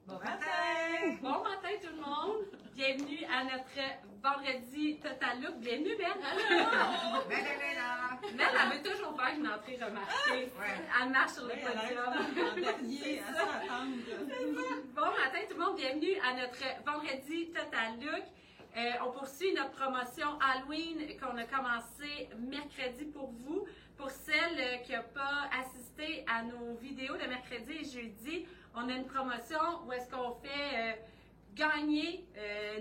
Bon matin! Bon matin tout le monde! Bienvenue à notre vendredi Total Look. Bienvenue, Ben! Allô! Ben, là! Ben, elle veut toujours faire une entrée remarquée. Ouais. Elle marche sur le podium. En dernier, à s'attendre. Bon matin tout le monde, bienvenue à notre vendredi Total Look. On poursuit notre promotion Halloween qu'on a commencé mercredi pour vous. Pour celles qui n'ont pas assisté à nos vidéos de mercredi et jeudi, on a une promotion où est-ce qu'on fait gagner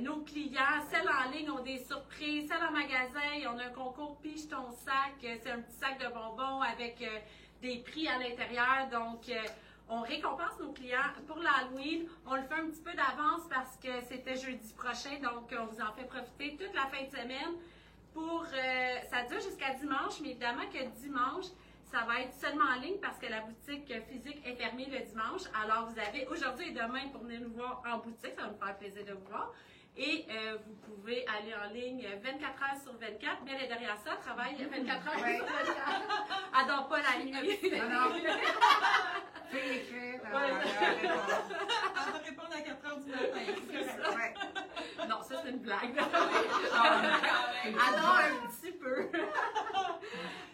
nos clients. Celles en ligne ont des surprises, celles en magasin, on a un concours Pige ton sac. C'est un petit sac de bonbons avec des prix à l'intérieur. Donc, on récompense nos clients pour l'Halloween. On le fait un petit peu d'avance parce que c'était jeudi prochain. Donc, on vous en fait profiter toute la fin de semaine. Ça dure jusqu'à dimanche, mais évidemment que dimanche, ça va être seulement en ligne parce que la boutique physique est fermée le dimanche. Alors, vous avez aujourd'hui et demain pour venir nous voir en boutique. Ça va nous faire plaisir de vous voir. Et vous pouvez aller en ligne 24 heures sur 24. Mais elle est derrière ça, travaille 24 heures sur 24. Elle dort pas la nuit. Non. Fais écrire. Ouais. Elle va répondre à 4 heures du matin. Ouais. Non, ça c'est une blague. Alors, un petit peu.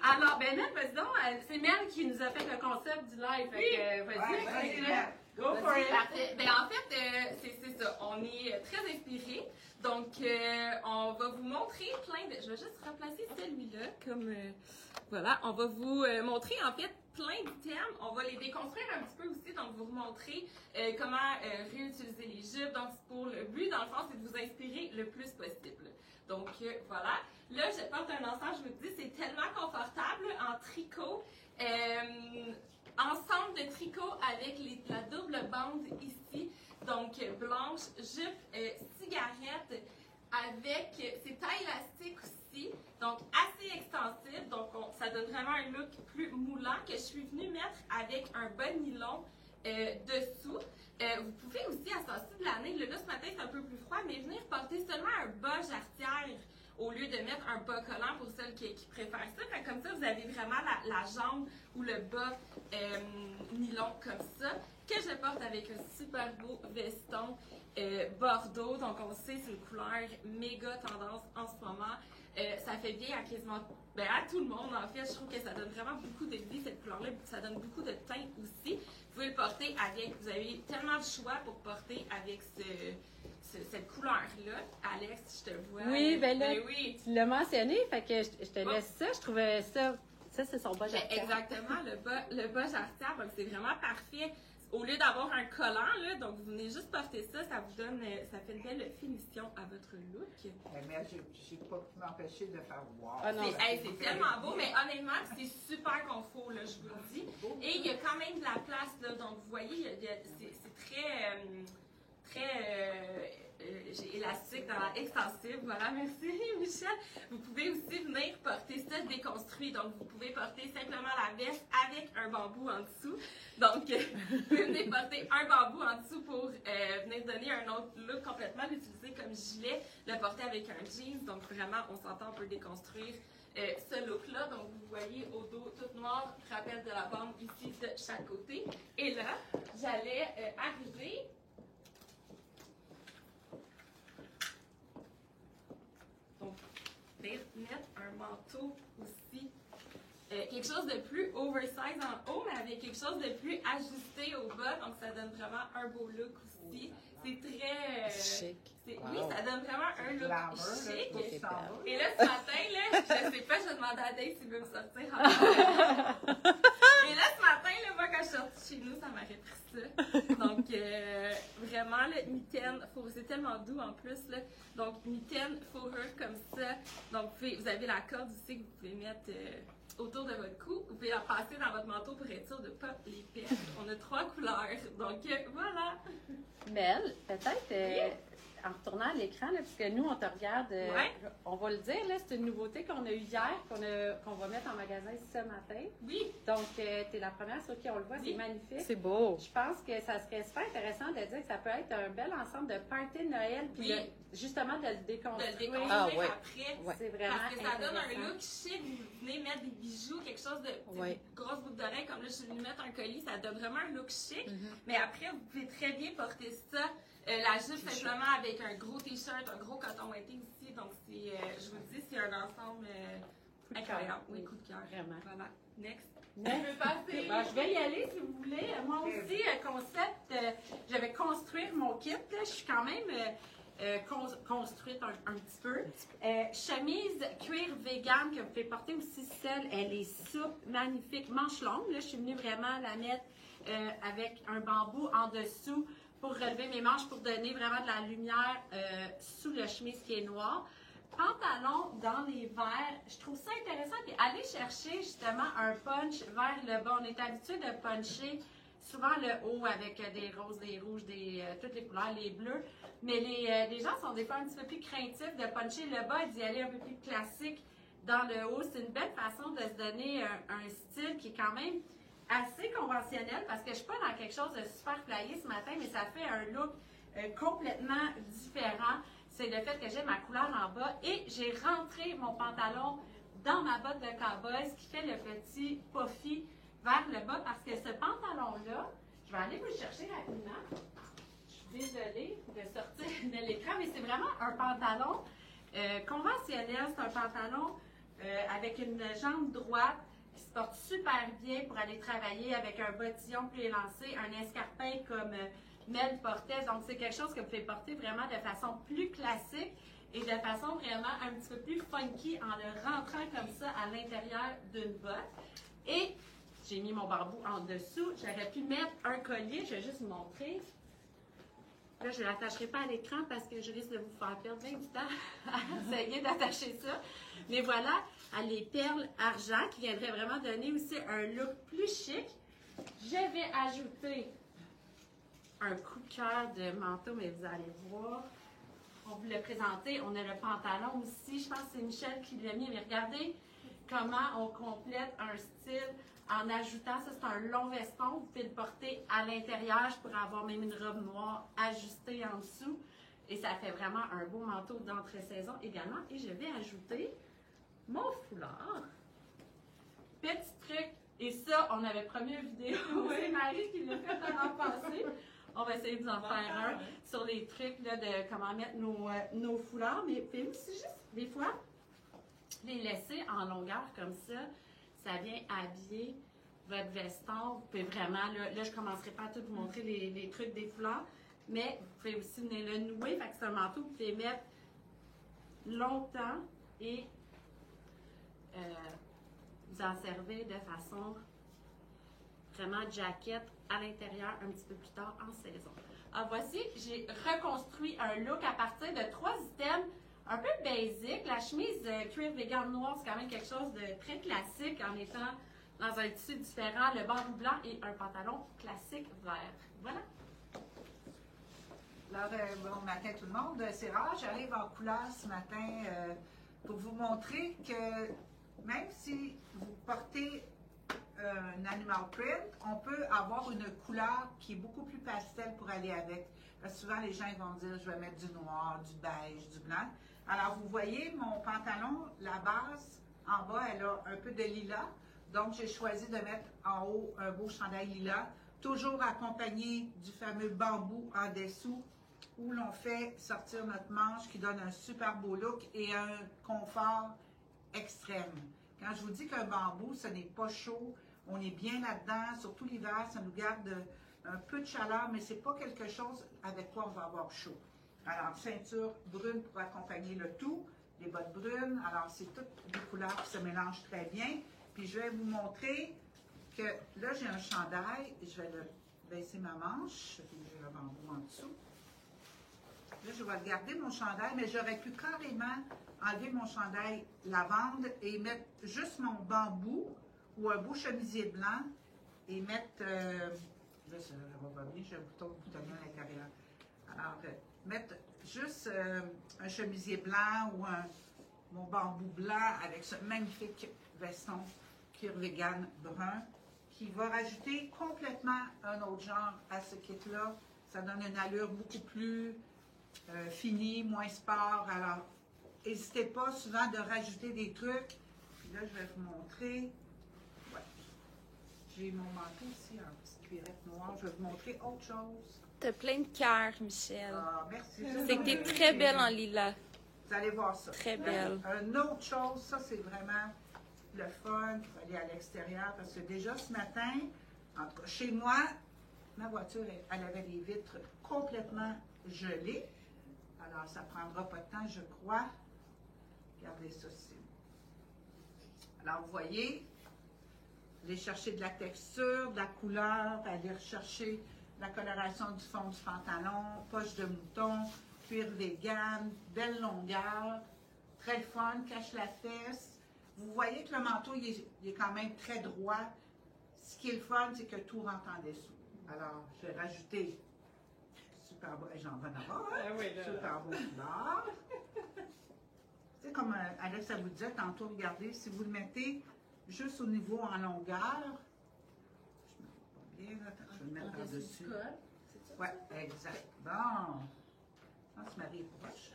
Alors, ben Mel, vas-y donc, c'est Mel qui nous a fait le concept du live. Fait que, vas-y, Mel. Go for it. Parfait. Ben, en fait, c'est ça. On est très inspirés. Donc, on va vous montrer plein de... Je vais juste remplacer celui-là comme... voilà. On va vous montrer, en fait, plein d'items. On va les déconstruire un petit peu aussi. Donc, vous montrer comment réutiliser les jupes. Donc, pour le but, dans le fond, c'est de vous inspirer le plus possible. Donc, voilà. Là, je porte un ensemble, je vous dis, c'est tellement confortable en tricot. Ensemble de tricot avec la double bande ici, donc blanche, jupe, cigarette, avec c'est taille élastique aussi, donc assez extensive, donc ça donne vraiment un look plus moulant que je suis venue mettre avec un bas nylon dessous. Vous pouvez aussi à ce temps-ci de l'année, là ce matin c'est un peu plus froid, mais venir porter seulement un bas jarretière au lieu de mettre un bas collant pour celles qui préfèrent ça. Fait comme ça, vous avez vraiment la jambe ou le bas nylon comme ça, que je porte avec un super beau veston bordeaux. Donc, on sait, c'est une couleur méga tendance en ce moment. Ça fait bien à quasiment, à tout le monde, en fait. Je trouve que ça donne vraiment beaucoup de vie, cette couleur-là. Ça donne beaucoup de teint aussi. Vous pouvez le porter avec, vous avez tellement de choix pour porter avec cette couleur-là. Alex, je te vois. Oui, ben là, oui. tu l'as mentionné, fait que je te laisse ça. Je trouvais ça, c'est son bas jarretière. Exactement, le bas jarretière, donc c'est vraiment parfait. Au lieu d'avoir un collant, là, donc vous venez juste porter ça, ça vous donne, ça fait une belle finition à votre look. Mais j'ai pas pu m'empêcher de faire wow. Ah non, C'est tellement beau, mais honnêtement, c'est super confort, là, je vous le dis. Et il y a quand même de la place, là, donc vous voyez, c'est très élastique, extensible. Voilà, merci Michel. Vous pouvez aussi venir porter ça déconstruit. Donc, vous pouvez porter simplement la veste avec un bambou en dessous. Donc, vous pouvez venir porter un bambou en dessous pour venir donner un autre look complètement, l'utiliser comme gilet, le porter avec un jeans. Donc, vraiment, on s'entend, on peut déconstruire ce look-là. Donc, vous voyez au dos tout noir, rappel de la bande ici de chaque côté. Et là, j'allais arriver... Donc, mettre un manteau aussi. Quelque chose de plus oversize en haut, mais avec quelque chose de plus ajusté au bas. Donc, ça donne vraiment un beau look aussi. C'est très... chic. Oui, ça donne vraiment un look Glamour, chic. là, Et là, ce matin, là, je sais pas, je vais demander à Dave s'il veut me sortir. Et là, ce matin, là, moi, quand je suis sortie chez nous, ça m'aurait pris ça. Donc, vraiment, le mitaine, c'est tellement doux en plus. Là. Donc, mitaine fourrure comme ça. Donc, vous avez la corde aussi que vous pouvez mettre autour de votre cou. Vous pouvez la passer dans votre manteau pour être sûr de ne pas les perdre. On a 3 couleurs. Donc, voilà. Mel, peut-être, en retournant à l'écran, là, parce que nous, on te regarde, on va le dire, là, c'est une nouveauté qu'on a eue hier, qu'on va mettre en magasin ce matin. Oui. Donc, tu es la première sur qui on le voit, c'est magnifique. C'est beau. Je pense que ça serait super intéressant de dire que ça peut être un bel ensemble de party de Noël, puis justement de le déconstruire. Après. C'est vraiment parce que ça donne un intéressant. look chic, vous venez mettre des bijoux, quelque chose de grosse boucle d'oreille, comme là je suis venue mettre un collier, ça donne vraiment un look chic. Mais après, vous pouvez très bien porter ça, la jupe simplement avec un gros t-shirt, un gros coton ouaté aussi. Donc c'est, je vous le dis, c'est un ensemble incroyable. Oui, coup de cœur. Vraiment. Voilà. Next. Je veux passer. Je vais y aller si vous voulez. Moi aussi, concept, je vais construire mon kit. Là. Je suis quand même construite un petit peu. Chemise cuir vegan que vous pouvez porter aussi seule. Elle est souple, magnifique, manche longue. Là, je suis venue vraiment la mettre avec un bambou en dessous pour relever mes manches, pour donner vraiment de la lumière sous le chemise qui est noir. Pantalon dans les verts, je trouve ça intéressant. Puis allez chercher justement un punch vers le bas. On est habitué de puncher souvent le haut avec des roses, des rouges, toutes les couleurs, les bleus. Mais les gens sont des fois un petit peu plus craintifs de puncher le bas et d'y aller un peu plus classique dans le haut. C'est une belle façon de se donner un style qui est quand même assez conventionnel parce que je ne suis pas dans quelque chose de super flyé ce matin, mais ça fait un look complètement différent. C'est le fait que j'ai ma couleur en bas et j'ai rentré mon pantalon dans ma botte de cowboy, ce qui fait le petit puffy vers le bas parce que ce pantalon-là, je vais aller vous le chercher rapidement. Je suis désolée de sortir de l'écran, mais c'est vraiment un pantalon conventionnel. C'est un pantalon avec une jambe droite qui se porte super bien pour aller travailler avec un bottillon plus élancé, un escarpin comme Mel portait. Donc, c'est quelque chose que vous pouvez porter vraiment de façon plus classique et de façon vraiment un petit peu plus funky en le rentrant comme ça à l'intérieur d'une botte. Et j'ai mis mon bambou en dessous. J'aurais pu mettre un collier. Je vais juste vous montrer. Là, je ne l'attacherai pas à l'écran parce que je risque de vous faire perdre 20 du temps à essayer d'attacher ça. Mais voilà, à les perles argent qui viendraient vraiment donner aussi un look plus chic. Je vais ajouter un coup de cœur de manteau, mais vous allez voir. On vous l'a présenté. On a le pantalon aussi. Je pense que c'est Michel qui l'a mis. Mais regardez comment on complète un style en ajoutant, ça c'est un long veston. Vous pouvez le porter à l'intérieur. Je pourrais avoir même une robe noire ajustée en dessous. Et ça fait vraiment un beau manteau d'entre-saison également. Et je vais ajouter mon foulard. Petit truc. Et ça, on avait promis une vidéo. C'est Marie qui l'a fait l'an passé. On va essayer de vous en faire un sur les trucs là, de comment mettre nos foulards. Mais puis aussi juste, des fois, les laisser en longueur comme ça vient habiller votre veston. Vous pouvez vraiment, là je ne commencerai pas à tout vous montrer les trucs des foulards, mais vous pouvez aussi venir le nouer. Fait que c'est un manteau que vous pouvez mettre longtemps et vous en servir de façon vraiment jaquette à l'intérieur un petit peu plus tard en saison. Alors voici, j'ai reconstruit un look à partir de 3 items un peu basic. La chemise cuir vegan noir, c'est quand même quelque chose de très classique en étant dans un tissu différent, le bambou blanc et un pantalon classique vert. Voilà. Alors, bon matin tout le monde. C'est rare, j'arrive en couleur ce matin pour vous montrer que même si vous portez un animal print, on peut avoir une couleur qui est beaucoup plus pastel pour aller avec. Parce que souvent, les gens ils vont dire, je vais mettre du noir, du beige, du blanc. Alors, vous voyez, mon pantalon, la base, en bas, elle a un peu de lilas. Donc, j'ai choisi de mettre en haut un beau chandail lilas, toujours accompagné du fameux bambou en dessous, où l'on fait sortir notre manche qui donne un super beau look et un confort extrême. Quand je vous dis qu'un bambou, ce n'est pas chaud, on est bien là-dedans, surtout l'hiver, ça nous garde un peu de chaleur, mais ce n'est pas quelque chose avec quoi on va avoir chaud. Alors, ceinture brune pour accompagner le tout, les bottes brunes, alors c'est toutes des couleurs qui se mélangent très bien. Puis je vais vous montrer que là, j'ai un chandail, je vais baisser ma manche, puis j'ai le bambou en dessous. Là, je vais garder mon chandail, mais j'aurais pu carrément enlever mon chandail lavande et mettre juste mon bambou ou un beau chemisier blanc et mettre, là ça va pas bien, j'ai un bouton boutonnier à l'intérieur. Alors, mettre juste un chemisier blanc ou mon bambou blanc avec ce magnifique veston cuir vegan brun qui va rajouter complètement un autre genre à ce kit-là. Ça donne une allure beaucoup plus finie, moins sport. Alors, n'hésitez pas souvent de rajouter des trucs. Puis là, je vais vous montrer. Ouais. J'ai mon manteau ici en petite cuirette noire. Je vais vous montrer autre chose. T'as plein de cœurs, Michel. Ah, merci. C'est que t'es très belle en lilas. Vous allez voir ça. Très belle. Une autre chose, ça c'est vraiment le fun pour aller à l'extérieur parce que déjà ce matin, en tout cas chez moi, ma voiture, elle avait les vitres complètement gelées. Alors ça ne prendra pas de temps, je crois. Regardez ça ici. Alors vous voyez, aller chercher de la texture, de la couleur, aller rechercher la coloration du fond du pantalon, poche de mouton, cuir vegan, belle longueur, très le fun, cache la fesse. Vous voyez que le manteau, il est quand même très droit. Ce qui est le fun, c'est que tout rentre en dessous. Alors, je vais rajouter super beau, j'en vais en avoir, super beau couleur. C'est comme Alex vous disait tantôt, regardez, si vous le mettez juste au niveau en longueur, je me vois pas bien, je vais le mettre par-dessus. Oui, exact. Bon. Ça se marie proche.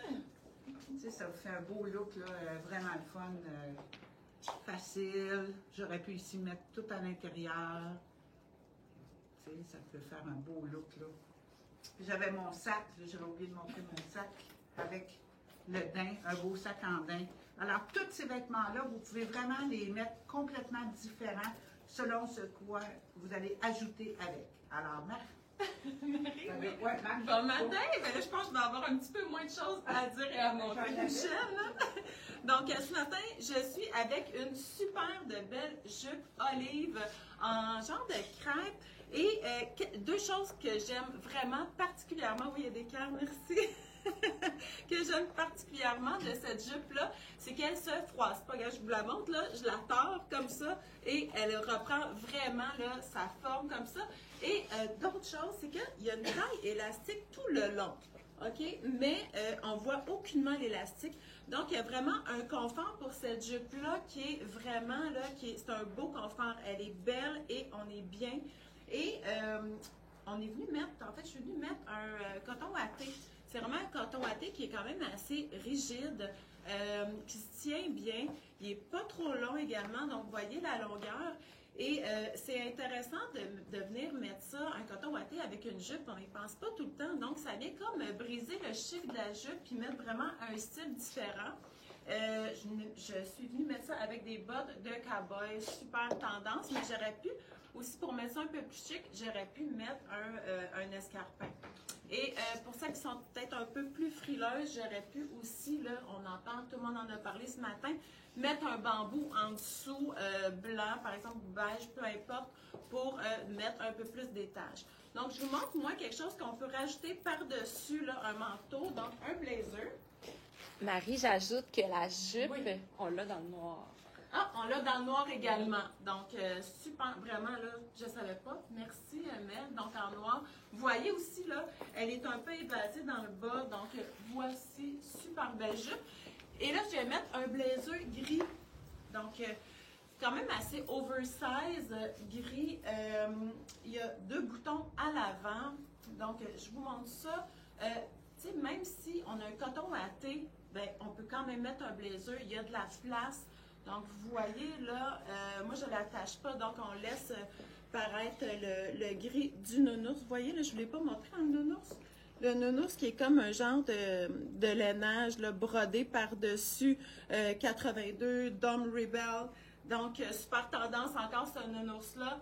Tu sais, ça vous fait un beau look, là, vraiment le fun, facile. J'aurais pu ici mettre tout à l'intérieur. Tu sais, ça peut faire un beau look, là. J'avais mon sac, j'avais oublié de montrer mon sac avec le daim, un beau sac en daim. Alors, tous ces vêtements-là, vous pouvez vraiment les mettre complètement différents selon ce quoi vous allez ajouter avec. Alors, Marc. Marie, oui. Bon matin, ben là, je pense que je vais avoir un petit peu moins de choses à dire et à montrer, Michel. Donc, ce matin, je suis avec une super de belle jupe olive en genre de crêpe. Et deux choses que j'aime vraiment particulièrement, oui, il y a des cœurs, merci, que j'aime particulièrement de cette jupe-là, c'est qu'elle se froisse pas. Regarde, je vous la montre, là, je la tords comme ça et elle reprend vraiment là, sa forme comme ça. Et d'autre chose, c'est qu'il y a une taille élastique tout le long, OK? Mais on voit aucunement l'élastique. Donc, il y a vraiment un confort pour cette jupe-là qui est vraiment, là, c'est un beau confort. Elle est belle et on est bien. Et on est venu mettre, en fait, je suis venue mettre un coton watté. C'est vraiment un coton watté qui est quand même assez rigide, qui se tient bien. Il n'est pas trop long également, donc vous voyez la longueur. Et c'est intéressant de venir mettre ça, un coton watté avec une jupe, on n'y pense pas tout le temps. Donc, ça vient comme briser le chic de la jupe puis mettre vraiment un style différent. Je suis venue mettre ça avec des bottes de cowboy, super tendance, mais j'aurais pu, aussi pour mettre ça un peu plus chic, j'aurais pu mettre un escarpin. Et pour celles qui sont peut-être un peu plus frileuses, j'aurais pu aussi, là, on entend, tout le monde en a parlé ce matin, mettre un bambou en dessous, blanc, par exemple, beige, peu importe, pour mettre un peu plus d'étage. Donc, je vous montre, moi, quelque chose qu'on peut rajouter par-dessus, là, un manteau, donc un blazer. Marie, j'ajoute que la jupe, Oui. on l'a dans le noir. Ah, on l'a dans le noir également. Donc, super, vraiment, là, je ne savais pas. Merci, Mel. Donc, en noir. Vous voyez aussi, là, elle est un peu évasée dans le bas. Donc, voici, super belle jupe. Et là, je vais mettre un blazer gris. Donc, quand même assez oversize, gris. Il y a 2 boutons à l'avant. Donc, je vous montre ça. Tu sais, même si on a un coton watté, ben, on peut quand même mettre un blazer. Il y a de la place. Donc, vous voyez, là, moi, je ne l'attache pas. Donc, on laisse paraître le gris du nounours. Vous voyez, là, je ne vous l'ai pas montré en nounours. Le nounours qui est comme un genre de lainage là, brodé par-dessus 82 Dom Rebel. Donc, super tendance encore ce nounours-là.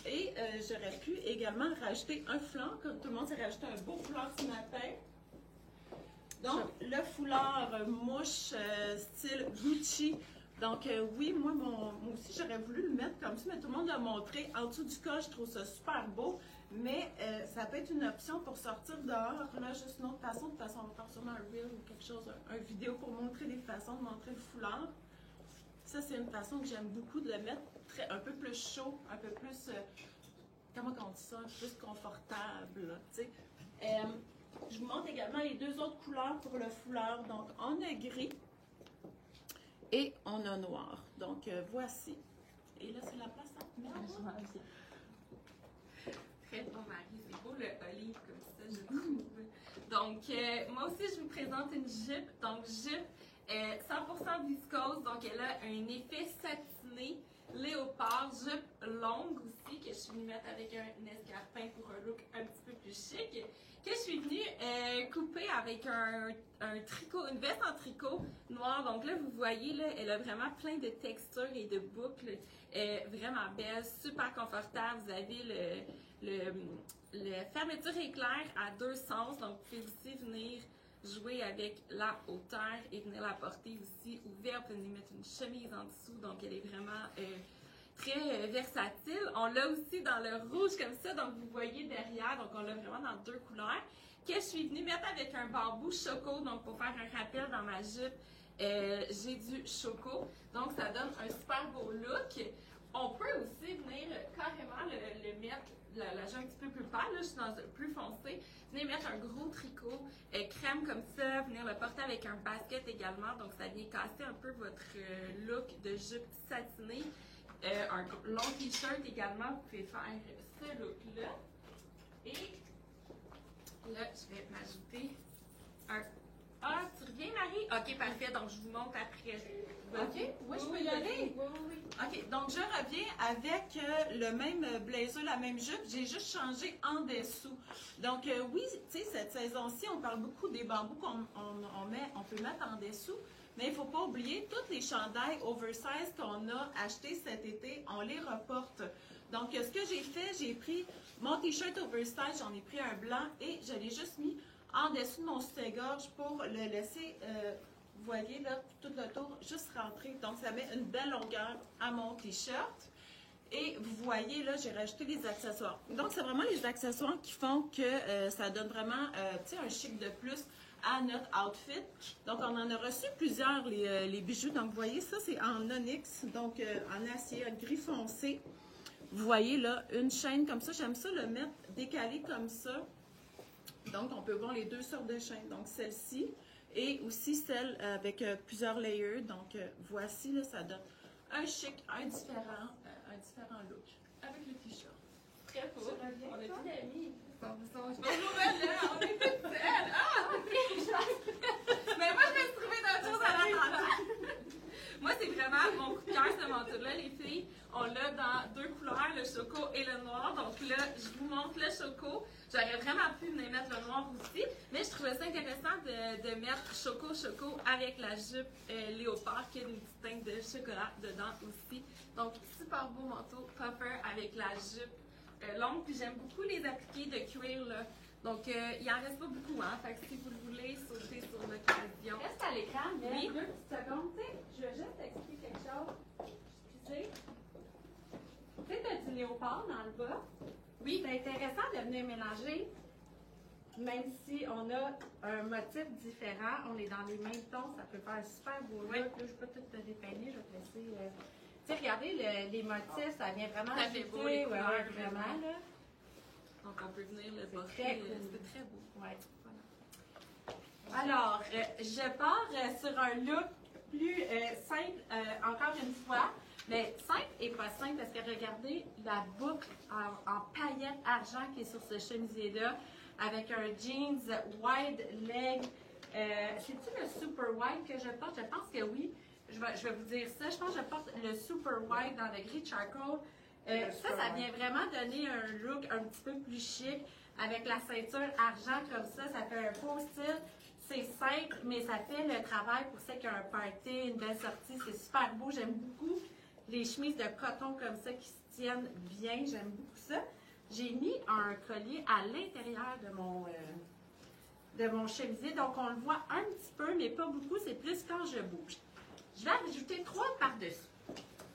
Et j'aurais pu également rajouter un flanc, comme tout le monde s'est rajouté un beau foulard ce matin. Donc, le foulard mouche style Gucci. Donc, oui, moi aussi, j'aurais voulu le mettre comme ça, mais tout le monde l'a montré. En dessous du col, je trouve ça super beau. Mais ça peut être une option pour sortir dehors. Là, juste une autre façon. De toute façon, on va faire sûrement un reel ou quelque chose, un vidéo pour montrer des façons de montrer le foulard. Ça, c'est une façon que j'aime beaucoup de le mettre un peu plus chaud, un peu plus, comment on dit ça, un peu plus confortable. Tu sais. Je vous montre également les deux autres couleurs pour le foulard. Donc, on a gris et on a noir. Donc, voici. Et là, c'est la place à mettre. Très bon, Marie. C'est beau le olive comme ça, je trouve. Donc, moi aussi, je vous présente une jupe. Donc, jupe 100% viscose. Donc, elle a un effet satiné, léopard, jupe longue aussi, que je suis venue mettre avec un escarpin pour un look un petit peu plus chic. Que je suis venue couper avec un tricot, une veste en tricot noir. Donc là, vous voyez, là, elle a vraiment plein de textures et de boucles. Vraiment belle, super confortable. Vous avez le fermeture éclair à deux sens. Donc, vous pouvez aussi venir jouer avec la hauteur et venir la porter aussi ouverte. Vous pouvez mettre une chemise en dessous. Donc, elle est vraiment très versatile. On l'a aussi dans le rouge comme ça. Donc, vous voyez derrière. Donc, on l'a vraiment dans deux couleurs. Que je suis venue mettre avec un bambou choco. Donc, pour faire un rappel dans ma jupe, j'ai du choco. Donc, ça donne un super beau look. On peut aussi venir carrément le mettre, la jupe un petit peu plus pâle, là, je suis dans un plus foncé. Venir mettre un gros tricot crème comme ça, venir le porter avec un basket également. Donc, ça vient casser un peu votre look de jupe satinée. Un long t-shirt également, vous pouvez faire ce look-là. Et là, je vais m'ajouter un... Ah, tu reviens, Marie? OK, parfait. Donc, je vous montre après. OK? Oui, je peux y aller? Oui. OK, donc je reviens avec le même blazer, la même jupe. J'ai juste changé en dessous. Donc, oui, tu sais, cette saison-ci, on parle beaucoup des bambous qu'on peut mettre en dessous. Mais il ne faut pas oublier, tous les chandails oversize qu'on a achetés cet été, on les reporte. Donc, ce que j'ai fait, j'ai pris mon t-shirt oversize, j'en ai pris un blanc et je l'ai juste mis en dessous de mon soutien-gorge pour le laisser, vous voyez là, tout le tour, juste rentrer. Donc, ça met une belle longueur à mon t-shirt. Et vous voyez là, j'ai rajouté les accessoires. Donc, c'est vraiment les accessoires qui font que ça donne vraiment, tu sais, un chic de plus à notre outfit. Donc, on en a reçu plusieurs, les bijoux. Donc, vous voyez, ça, c'est en onyx, donc en acier gris foncé. Vous voyez, là, une chaîne comme ça. J'aime ça le mettre décalé comme ça. Donc, on peut voir les deux sortes de chaînes. Donc, celle-ci et aussi celle avec plusieurs layers. Donc, voici, là, ça donne un chic, un différent look avec le t-shirt. Très beau. On a tout mis. Bonjour, On est toutes seules. Ah, OK. Mais moi, je me suis trouvée d'autres choses à l'attendre. Moi, c'est vraiment mon coup de cœur, ce manteau-là, les filles. On l'a dans deux couleurs, le choco et le noir. Donc là, je vous montre le choco. J'aurais vraiment pu venir mettre le noir aussi, mais je trouvais ça intéressant de mettre choco avec la jupe léopard qui a une petite teinte de chocolat dedans aussi. Donc, super beau manteau puffer avec la jupe longue. Puis j'aime beaucoup les appliqués de cuir, là. Donc, il en reste pas beaucoup, hein. Fait que si vous le voulez, sautez sur l'occasion. Reste à l'écran, mais Oui. 2 petites secondes. Tu sais, je vais juste t'expliquer quelque chose. Excusez. Tu sais, tu as du léopard dans le bas. Oui. C'est intéressant de venir mélanger, même si on a un motif différent, on est dans les mêmes tons, ça peut faire un super beau look. Oui. Là, je ne vais pas tout te dépeigner, je vais te laisser. Tu sais, regardez les motifs, ça vient vraiment Ça fait ajouter, beau, les couleurs, vraiment. Là. Donc, on peut venir le porter. très cool. C'est très beau. Ouais. Voilà. Alors, je pars sur un look plus simple, encore une fois. Mais simple et pas simple parce que regardez la boucle en paillettes argent qui est sur ce chemisier-là avec un jeans wide leg. C'est-tu le super wide que je porte? Je pense que oui. Je vais vous dire ça. Je pense que je porte le super wide dans le gris charcoal. Ça vient vraiment donner un look un petit peu plus chic avec la ceinture argent comme ça. Ça fait un beau style. C'est simple, mais ça fait le travail pour ceux qui ont un party, une belle sortie. C'est super beau. J'aime beaucoup les chemises de coton comme ça qui se tiennent bien. J'aime beaucoup ça. J'ai mis un collier à l'intérieur de mon chemisier. Donc, on le voit un petit peu, mais pas beaucoup. C'est plus quand je bouge. Je vais ajouter 3 par-dessus.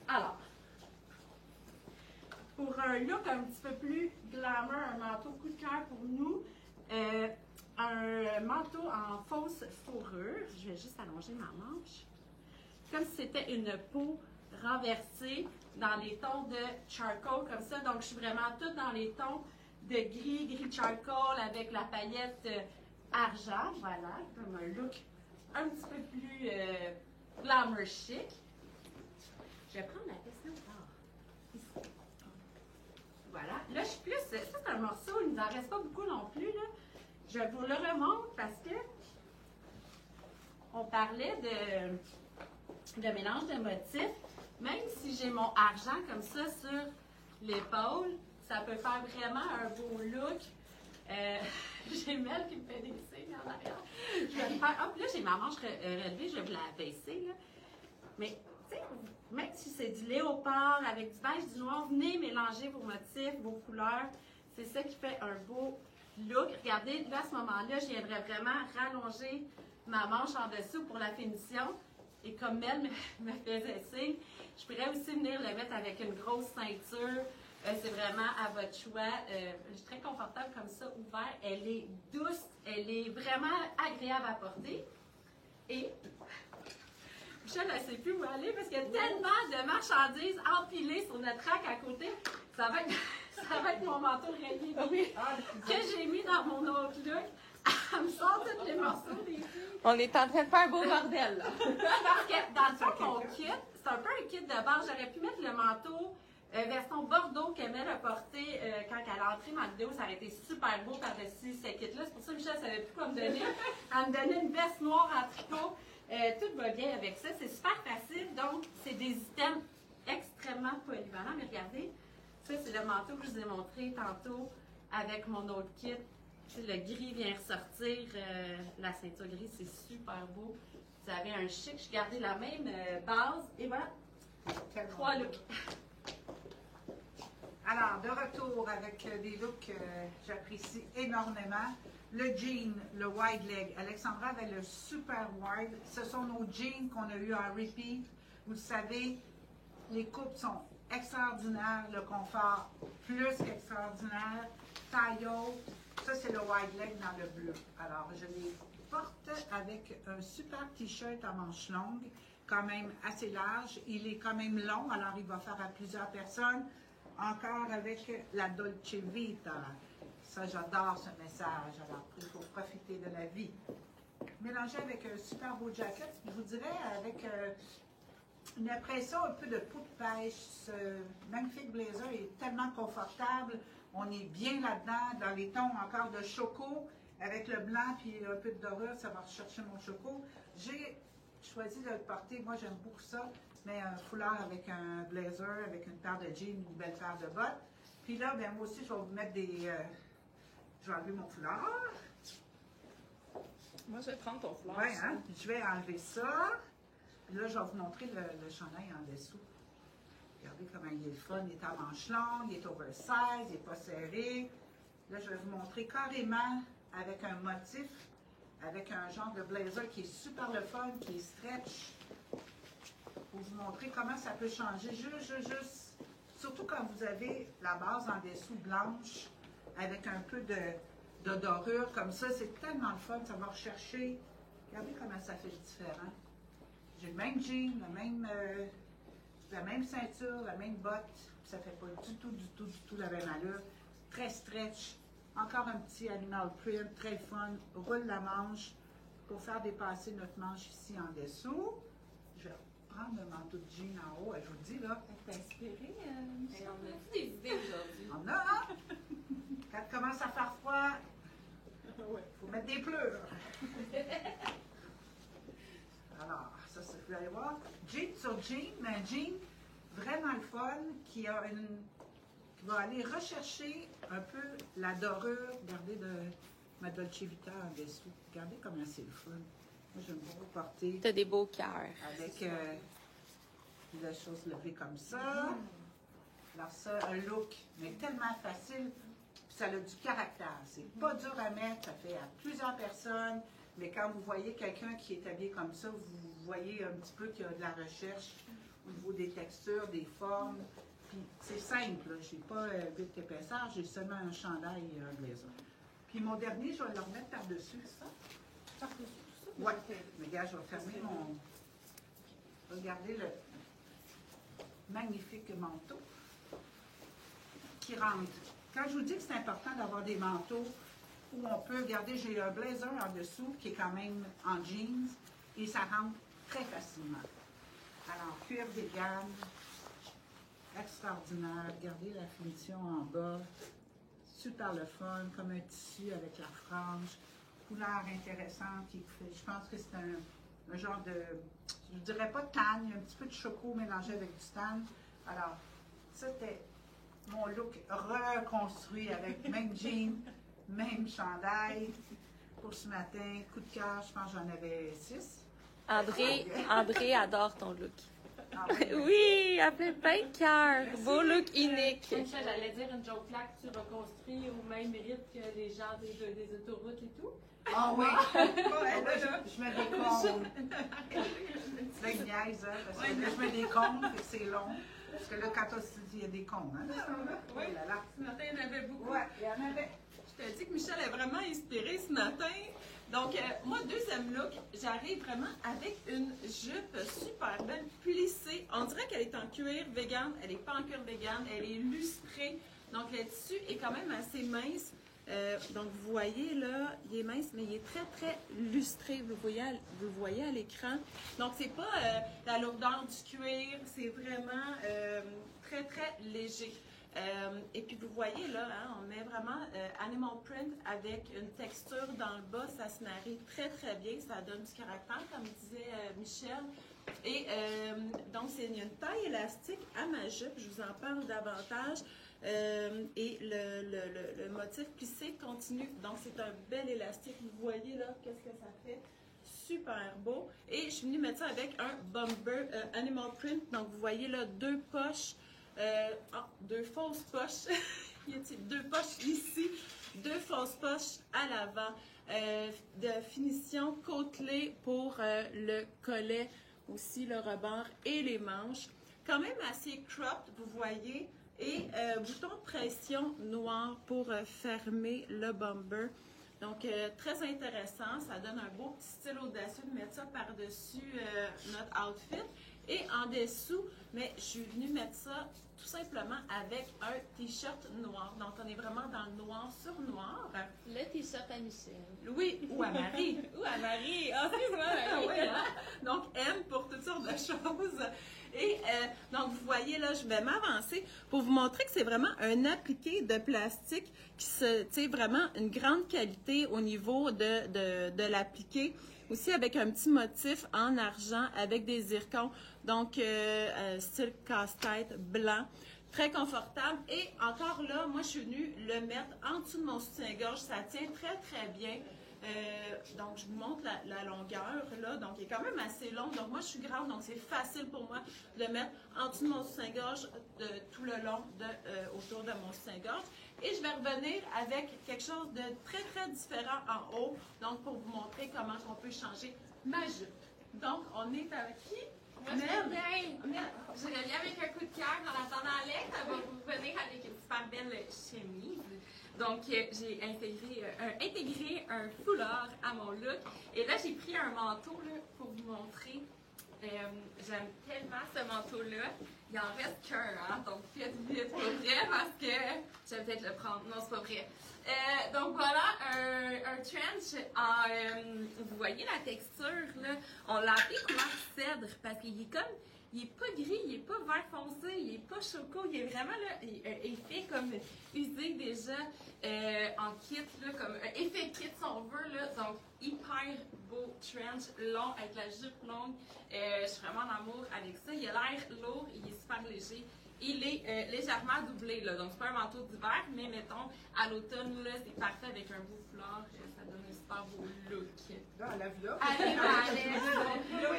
Alors, pour un look un petit peu plus glamour, un manteau coup de cœur pour nous, un manteau en fausse fourrure. Je vais juste allonger ma manche. Comme si c'était une peau renversée dans les tons de charcoal comme ça. Donc, je suis vraiment toute dans les tons de gris charcoal avec la paillette argent, voilà, comme un look un petit peu plus glamour chic. Je vais prendre la question ici. Voilà. Là, je suis plus. Ça, c'est un morceau, il ne nous en reste pas beaucoup non plus. Là. Je vous le remonte parce que on parlait de mélange de motifs. Même si j'ai mon argent comme ça sur l'épaule, ça peut faire vraiment un beau look. J'ai Mel qui me fait des signes en arrière. Je vais le faire. Hop, là, j'ai ma manche relevée, je vais vous la baisser. Là. Mais, tu sais, même si c'est du léopard avec du beige, du noir, venez mélanger vos motifs, vos couleurs. C'est ça qui fait un beau look. Regardez, là, à ce moment-là, je viendrais vraiment rallonger ma manche en dessous pour la finition. Et comme Mel me faisait signe, je pourrais aussi venir le mettre avec une grosse ceinture. C'est vraiment à votre choix. Je suis très confortable comme ça, ouvert. Elle est douce, elle est vraiment agréable à porter. Et Michel, elle ne sait plus où aller parce qu'il y a tellement de marchandises empilées sur notre rack à côté. Ça va être mon manteau rayé que j'ai mis dans mon autre look. Elle me sort tous les morceaux des filles. On est en train de faire un beau bordel, là. Parce que dans le fond, mon kit, c'est un peu un kit de base. J'aurais pu mettre le manteau version Bordeaux qu'Emelle a porté quand elle a entré ma vidéo. Ça aurait été super beau par-dessus ce kit-là. C'est pour ça que Michel ne savait plus quoi me donner. Elle me donnait une veste noire en tricot. Tout va bien avec ça. C'est super facile. Donc, c'est des items extrêmement polyvalents. Mais regardez, ça, c'est le manteau que je vous ai montré tantôt avec mon autre kit. Le gris vient ressortir, la ceinture grise, c'est super beau. Vous avez un chic, j'ai gardé la même base et voilà, 3 looks. Alors, de retour avec des looks que j'apprécie énormément. Le jean, le wide leg. Alexandra avait le super wide. Ce sont nos jeans qu'on a eu en repeat. Vous le savez, les coupes sont extraordinaires, le confort plus qu'extraordinaire. Taille haute. Ça, c'est le wide leg dans le bleu. Alors, je les porte avec un super t-shirt à manches longues, quand même assez large. Il est quand même long, alors il va faire à plusieurs personnes. Encore avec la Dolce Vita. Ça, j'adore ce message. Alors, il faut profiter de la vie. Mélangé avec un super beau jacket, je vous dirais avec une impression un peu de peau de pêche. Ce magnifique blazer est tellement confortable. On est bien là-dedans, dans les tons encore de choco, avec le blanc puis un peu de dorure, ça va rechercher mon choco. J'ai choisi de le porter, moi j'aime beaucoup ça, mais un foulard avec un blazer, avec une paire de jeans, une belle paire de bottes. Puis là, ben, moi aussi, je vais vous mettre des... je vais enlever mon foulard. Moi, je vais prendre ton foulard. Oui, hein? Je vais enlever ça. Puis là, je vais vous montrer le chandail en dessous. Regardez comment il est le fun, il est à manches longues, il est oversize, il n'est pas serré. Là, je vais vous montrer carrément avec un motif, avec un genre de blazer qui est super le fun, qui est stretch. Pour vous montrer comment ça peut changer. Juste. Surtout quand vous avez la base en dessous blanche, avec un peu de dorure comme ça, c'est tellement le fun, ça va rechercher. Regardez comment ça fait différent. J'ai le même jean, la même ceinture, la même botte, ça ne fait pas du tout la même allure. Très stretch. Encore un petit animal print, très fun. Roule la manche pour faire dépasser notre manche ici en dessous. Je vais prendre le manteau de jean en haut. Je vous le dis, là. T'es inspirée, Michel? On a-tu des idées aujourd'hui? On a, hein? Quand il commence à faire froid, il faut mettre des pleurs. Alors, ça, vous allez voir. Jean sur jean, mais un jean vraiment le fun qui va aller rechercher un peu la dorure. Regardez de ma Dolce Vita en dessous. Regardez comment c'est le fun. Moi, j'aime beaucoup porter T'as des beaux cœurs. avec des choses levées comme ça. Alors ça, un look, mais tellement facile. Puis ça a du caractère. C'est pas dur à mettre. Ça fait à plusieurs personnes. Mais quand vous voyez quelqu'un qui est habillé comme ça, vous voyez un petit peu qu'il y a de la recherche au niveau des textures, des formes. Puis c'est simple, je n'ai pas vite d'épaisseur, j'ai seulement un chandail et un blazer. Puis mon dernier, je vais le remettre par-dessus, ça. Par-dessus tout ça? Oui. Mais regarde, je vais fermer mon... Regardez le magnifique manteau qui rentre. Quand je vous dis que c'est important d'avoir des manteaux ou on peut, regardez, j'ai un blazer en dessous qui est quand même en jeans et ça rentre très facilement. Alors, cuir vegan, extraordinaire. Regardez la finition en bas. Super le fun, comme un tissu avec la frange. Couleur intéressante. Je pense que c'est un genre de, je ne dirais pas de tan, il y a un petit peu de choco mélangé avec du tan. Alors, c'était mon look reconstruit avec même jean, même chandail pour ce matin. Coup de cœur, je pense que j'en avais 6. André adore ton look. Ah, oui. Oui, elle fait plein de cœur. Beau look unique. Michel, j'allais dire une joke là que tu reconstruis au même mérite que les gens des autoroutes et tout. Ah oui! Je me décompte. C'est une niaise, hein, parce que là, je me décompte et c'est long. Parce que là, quand on se dit, il y a des cons, hein? Oui, Oh là là. ce matin, il y en avait beaucoup. Ouais, il y en avait. Je te dis que Michel est vraiment inspirée ce matin. Donc, moi, deuxième look, j'arrive vraiment avec une jupe super belle, plissée. On dirait qu'elle est en cuir vegan. Elle n'est pas en cuir vegan. Elle est lustrée. Donc, le tissu est quand même assez mince. Donc, vous voyez là, il est mince, mais il est très, très lustré. Vous le voyez à l'écran. Donc, c'est pas la lourdeur du cuir. C'est vraiment très, très léger. Et puis vous voyez là, hein, on met vraiment animal print avec une texture dans le bas, ça se marie très très bien, ça donne du caractère comme disait Michel. Et donc c'est une taille élastique à ma jupe, je vous en parle davantage. Et le motif plissé continue, donc c'est un bel élastique, vous voyez là, qu'est-ce que ça fait? Super beau. Et je suis venue mettre ça avec un bomber animal print, donc vous voyez là, deux poches. Deux fausses poches. Il y a deux poches ici, deux fausses poches à l'avant. De finition côtelée pour le collet, aussi le rebord et les manches. Quand même assez cropped, vous voyez. Et bouton de pression noir pour fermer le bomber. Donc, très intéressant. Ça donne un beau petit style audacieux de mettre ça par-dessus notre outfit. Et en dessous, mais je suis venue mettre ça tout simplement avec un t-shirt noir. Donc, on est vraiment dans le noir sur noir. Le t-shirt à Michel. Oui, ou à Marie. Ou à Marie. Ah, c'est moi, Marie. Oui, hein? Donc, M pour toutes sortes de choses. Et donc, vous voyez là, je vais m'avancer pour vous montrer que c'est vraiment un appliqué de plastique qui se, tu sais, vraiment une grande qualité au niveau de l'appliqué. Aussi avec un petit motif en argent avec des zircons, donc style casse-tête blanc. Très confortable. Et encore là, moi, je suis venue le mettre en dessous de mon soutien-gorge. Ça tient très, très bien. Donc, je vous montre la longueur, là. Donc, il est quand même assez long. Donc, moi, je suis grande, donc c'est facile pour moi de le mettre en dessous de mon soutien-gorge tout le long autour de mon soutien-gorge. Et je vais revenir avec quelque chose de très, très différent en haut. Donc, pour vous montrer comment on peut changer ma jupe. Donc, on est avec qui? Moi, je reviens avec un coup de cœur en attendant Alex. Elle va vous venir avec une super belle chemise. Donc, j'ai intégré un foulard à mon look. Et là, j'ai pris un manteau là, pour vous montrer. J'aime tellement ce manteau-là. Il en reste qu'un, hein? Donc faites vite pour vrai parce que je vais peut-être le prendre. Non, c'est pas vrai. Donc voilà, un trench vous voyez la texture, là. On l'a appelé couleur cèdre parce qu'il est comme, il est pas gris, il est pas vert foncé, il est pas choco, il est vraiment là, il fait comme usé déjà en kit, là, comme un effet kit si on veut, là. Donc hyper beau trench long avec la jupe longue. Je suis vraiment en amour avec ça. Il a l'air lourd, il est super léger. Il est légèrement doublé, là. Donc, c'est pas un manteau d'hiver, mais mettons, à l'automne, là, c'est parfait avec un beau foulard. Ça donne un super beau look. Là, elle lève là. Allez,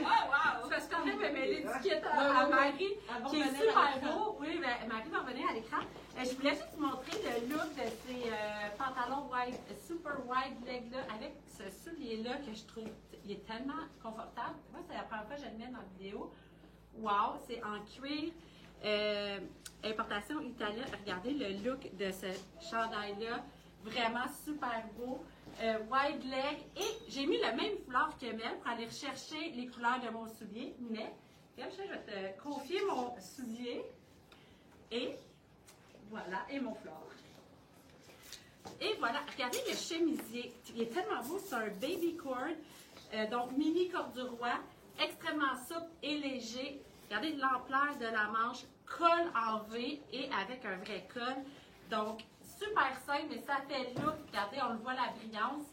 Oh, wow! Parce qu'on a mêlé l'étiquette à Marie, qui est super beau. Oui, mais Marie va revenir à l'écran. Je voulais juste vous montrer le look de ces pantalons wide, super wide leg là, avec ce soulier-là que je trouve, il est tellement confortable. Moi, c'est la première fois que je le mets dans la vidéo. Wow! C'est en cuir. Importation italienne. Regardez le look de ce chandail-là. Vraiment super beau. Wide leg. Et j'ai mis le même foulard que Mel pour aller rechercher les couleurs de mon soulier. Mais, comme je vais te confier mon soulier. Et voilà, et mon foulard. Et voilà, regardez le chemisier. Il est tellement beau, c'est un baby cord, donc mini corduroy, extrêmement souple et léger. Regardez l'ampleur de la manche, col en V et avec un vrai col. Donc, super simple, mais ça fait look. Regardez, on le voit la brillance.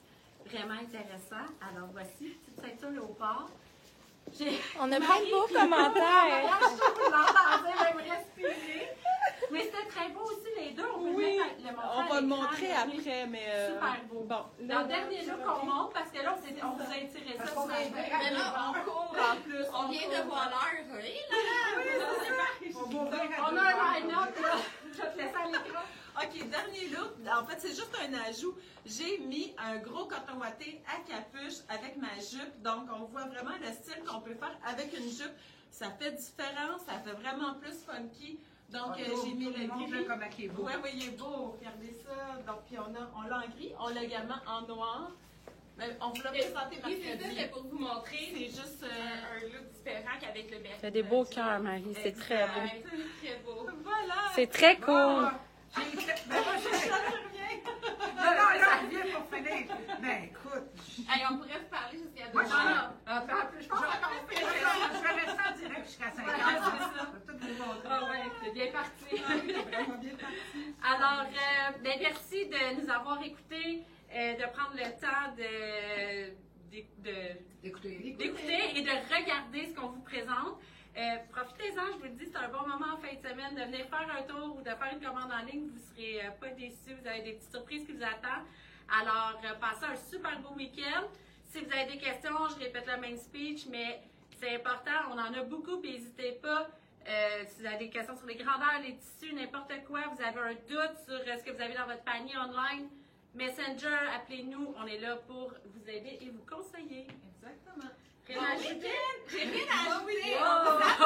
Vraiment intéressant. Alors, voici, petite ceinture léopard. On a plein de beaux commentaires. Vous l'entendez même respirer. Mais c'était très beau aussi, les deux. On peut Oui, le montrer on va le l'écran, montrer regardez. après, mais... Super beau. Bon, Dans le dernier look qu'on montre, parce que là, on vous a étiré ça. qu'on a Mais là, on court en plus. On vient de voir l'heure. Oui, là. On a un line-up, là. Je vais te laisser à l'écran. OK, dernier look. En fait, c'est juste un ajout. J'ai mis un gros coton ouaté à capuche avec ma jupe. Donc, on voit vraiment le style qu'on peut faire avec une jupe. Ça fait différent, ça fait vraiment plus funky. Donc, j'ai mis le gris. Comme qui est beau. Oui, oui, il est beau. Regardez ça. Donc, puis on l'a en gris. On l'a également en noir. Mais on vous l'a présenté Oui, c'est ça, mercredi. c'est pour vous montrer. C'est juste... Un look différent qu'avec le berry. T'as des beaux cœurs, Marie. C'est très beau. Ouais, c'est très beau. Voilà. C'est très cool. J'ai fait... Ben, moi, j'ai... Ça fait rien. Non, là, je viens pour finir. Ben, écoute. Hey, on pourrait se parler jusqu'à Moi, demain. je pense je vais rester en direct jusqu'à 5 heures. Je vais tout vous montrer. Ah ouais, c'est bien parti. Vraiment bien parti. Alors, ben, merci de nous avoir écoutés, de prendre le temps Écoutez, d'écouter et de regarder ce qu'on vous présente. Profitez-en, je vous le dis, c'est un bon moment en fin de semaine de venir faire un tour ou de faire une commande en ligne. Vous ne serez pas déçus, vous avez des petites surprises qui vous attendent. Alors, passez un super beau week-end. Si vous avez des questions, je répète le même speech, mais c'est important, on en a beaucoup, puis n'hésitez pas. Si vous avez des questions sur les grandeurs, les tissus, n'importe quoi, vous avez un doute sur ce que vous avez dans votre panier online, Messenger, appelez-nous, on est là pour vous aider et vous conseiller. Exactement. Rien à ajouter? J'ai rien à ajouter. Oh!